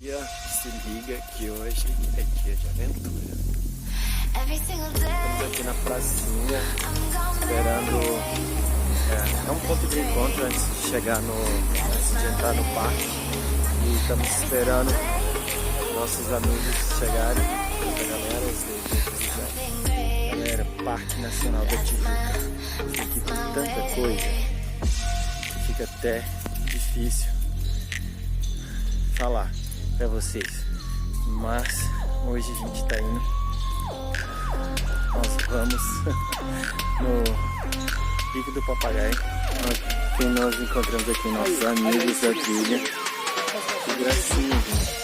Se liga que hoje é dia de aventura. Estamos aqui na pracinha, esperando. É um ponto de encontro antes de chegar antes de entrar no parque. E estamos esperando nossos amigos chegarem. Galera, Parque Nacional da Tijuca. Aqui tem tanta coisa que fica até difícil falar pra vocês, mas hoje a gente tá indo, nós vamos no Bico do Papagaio, quem nós encontramos aqui, nossos amigos da trilha. Que gracinha, gente.